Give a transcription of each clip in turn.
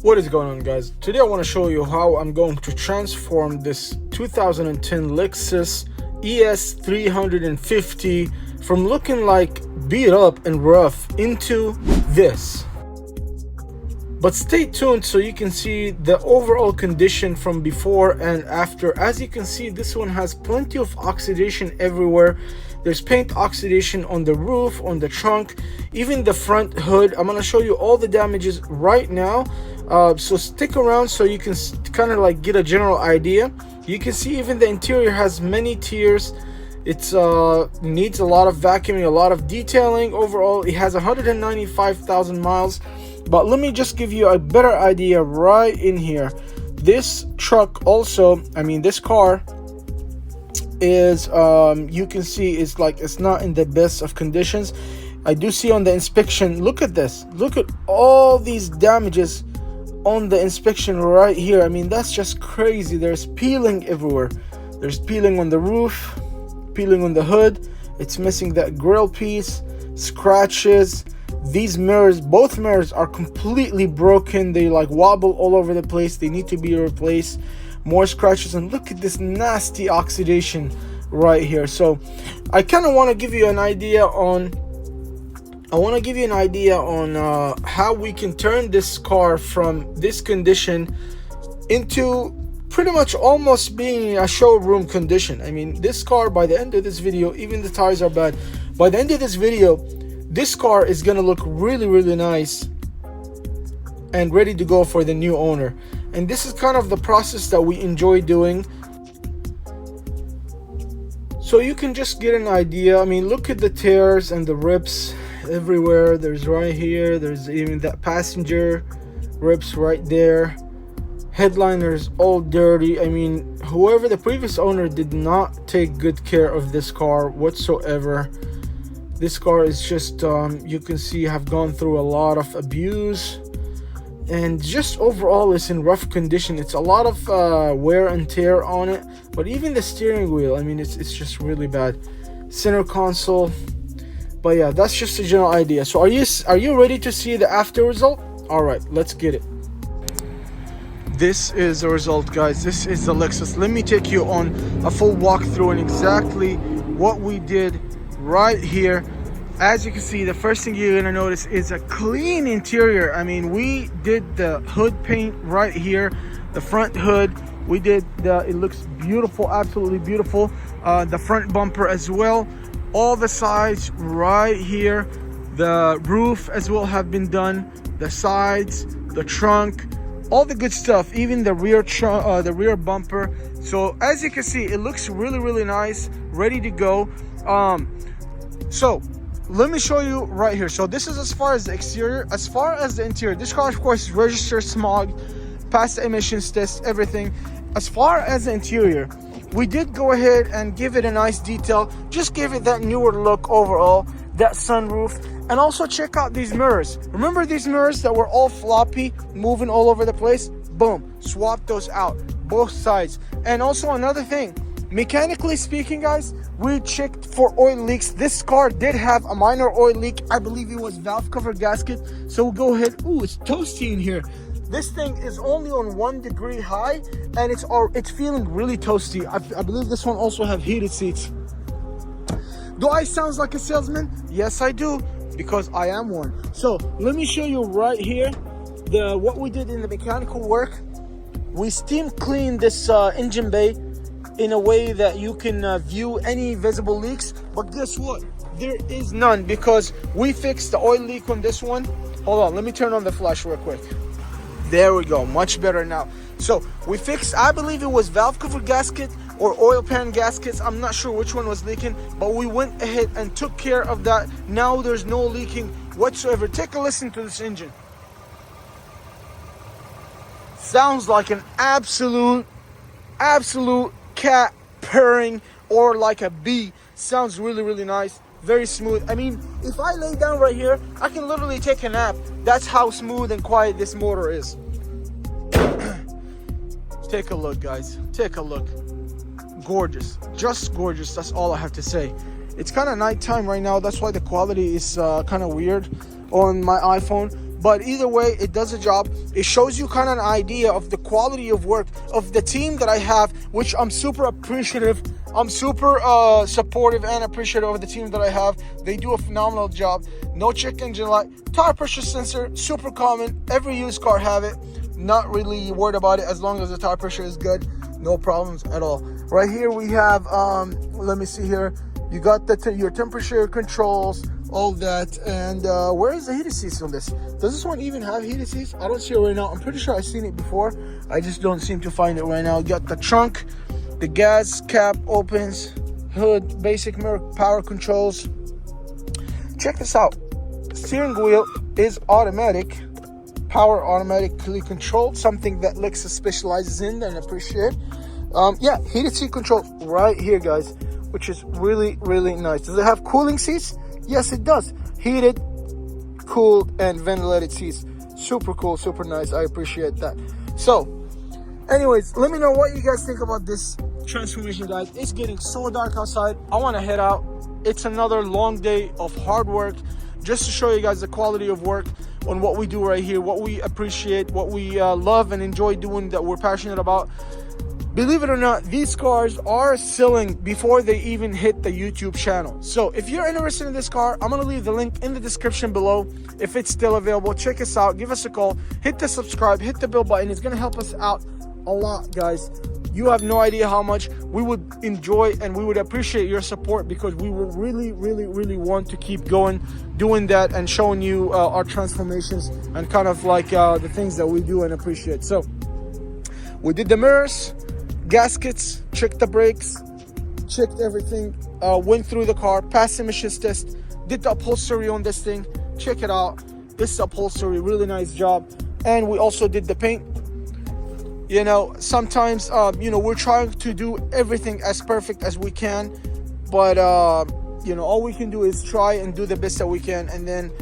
What is going on, guys? Today I want to show you how I'm going to transform this 2010 Lexus ES350 from looking like beat up and rough into this. But stay tuned so you can see the overall condition from before and after. As you can see, this one has plenty of oxidation everywhere. There's paint oxidation on the roof, on the trunk, even the front hood. I'm going to show you all the damages right now. So stick around so you can kind of like get a general idea. You can see even the interior has many tears. It's needs a lot of vacuuming, a lot of detailing. Overall, it has 195,000 miles. But let me just give you a better idea right in here. This truck also, this car is you can see it's not in the best of conditions. I do see on the inspection, look at this, look at all these damages on the inspection right here. That's just crazy. There's peeling everywhere. There's peeling on the roof, peeling on the hood. It's missing that grill piece, scratches. These mirrors, both mirrors are completely broken. They like wobble all over the place. They need to be replaced. More scratches, and look at this nasty oxidation right here. So I kind of want to give you an idea on how we can turn this car from this condition into pretty much almost being a showroom condition. This car, by the end of this video, even the tires are bad. By the end of this video, this car is gonna look really, really nice and ready to go for the new owner. And this is kind of the process that we enjoy doing. So you can just get an idea. Look at the tears and the rips everywhere. There's right here. There's even that passenger rips right there. Headliners all dirty. Whoever the previous owner did not take good care of this car whatsoever. This car is just you can see have gone through a lot of abuse, and just overall it's in rough condition. It's a lot of wear and tear on it. But even the steering wheel, it's just really bad. Center console. But yeah, that's just a general idea. So are you ready to see the after result? All right, let's get it. This is the result, guys. This is the Lexus. Let me take you on a full walkthrough and exactly what we did right here. As you can see, the first thing you're gonna notice is a clean interior. We did the hood paint right here, the front hood. We did it looks beautiful, absolutely beautiful. The front bumper as well, all the sides right here. The roof as well have been done, the sides, the trunk, all the good stuff, even the rear the rear bumper. So as you can see, it looks really, really nice, ready to go. So let me show you right here. So this is as far as the exterior. As far as the interior, this car of course is registered smog, passed the emissions test, everything. As far as the interior, we did go ahead and give it a nice detail, just give it that newer look overall, that sunroof. And also check out these mirrors. Remember these mirrors that were all floppy, moving all over the place? Boom, swap those out, both sides. And also another thing, mechanically speaking, guys, we checked for oil leaks. This car did have a minor oil leak. I believe it was valve cover gasket. So we'll go ahead. Ooh, it's toasty in here. This thing is only on 1 degree high, and it's feeling really toasty. I believe this one also have heated seats. Do I sound like a salesman? Yes, I do, because I am one. So let me show you right here what we did in the mechanical work. We steam cleaned this engine bay in a way that you can view any visible leaks. But guess what? There is none, because we fixed the oil leak on this one. Hold on, let me turn on the flash real quick. There we go, much better now. So we fixed, I believe it was valve cover gasket or oil pan gaskets. I'm not sure which one was leaking, but we went ahead and took care of that. Now there's no leaking whatsoever. Take a listen to this engine. Sounds like an absolute cat purring, or like a bee. Sounds really, really nice, very smooth. If I lay down right here, I can literally take a nap. That's how smooth and quiet this motor is. Take a look, guys, take a look. Gorgeous, just gorgeous. That's all I have to say. It's kind of nighttime right now, that's why the quality is kind of weird on my iPhone. but either way, it does a job. It shows you kind of an idea of the quality of work of the team that I have, which I'm super appreciative. I'm super supportive and appreciative of the team that I have. They do a phenomenal job. No check engine light, tire pressure sensor, super common. Every used car have it. Not really worried about it as long as the tire pressure is good. No problems at all. Right here we have, let me see here. You got your temperature controls, all that. And where is the heated seats on this? Does this one even have heated seats? I don't see it right now. I'm pretty sure I've seen it before. I just don't seem to find it right now. You got the trunk, the gas cap opens, hood, basic mirror, power controls. Check this out. Steering wheel is automatic, power automatically controlled, something that Lexus specializes in and appreciate. Yeah, heated seat control right here, guys, which is really, really nice. Does it have cooling seats? Yes, it does. Heated, cooled, and ventilated seats. Super cool, super nice. I appreciate that. So, anyways, let me know what you guys think about this transformation, guys. It's getting so dark outside. I want to head out. It's another long day of hard work just to show you guys the quality of work on what we do right here, what we appreciate, what we love and enjoy doing, that we're passionate about. Believe it or not, these cars are selling before they even hit the YouTube channel. So if you're interested in this car, I'm gonna leave the link in the description below. If it's still available, check us out, give us a call, hit the subscribe, hit the bell button. It's gonna help us out a lot, guys. You have no idea how much we would enjoy and we would appreciate your support, because we will really, really, really want to keep going, doing that and showing you our transformations and kind of like the things that we do and appreciate. So we did the mirrors, gaskets, checked the brakes, checked everything, went through the car, passed emissions test, did the upholstery on this thing. Check it out. This is upholstery, really nice job. And we also did the paint. You know, sometimes you know, we're trying to do everything as perfect as we can, but you know, all we can do is try and do the best that we can, and then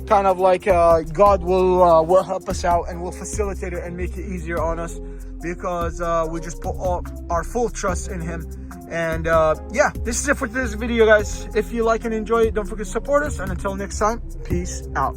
kind of like God will help us out and will facilitate it and make it easier on us, because we just put all our full trust in him. And yeah, this is it for this video, guys. If you like and enjoy it, don't forget to support us, and until next time, peace out.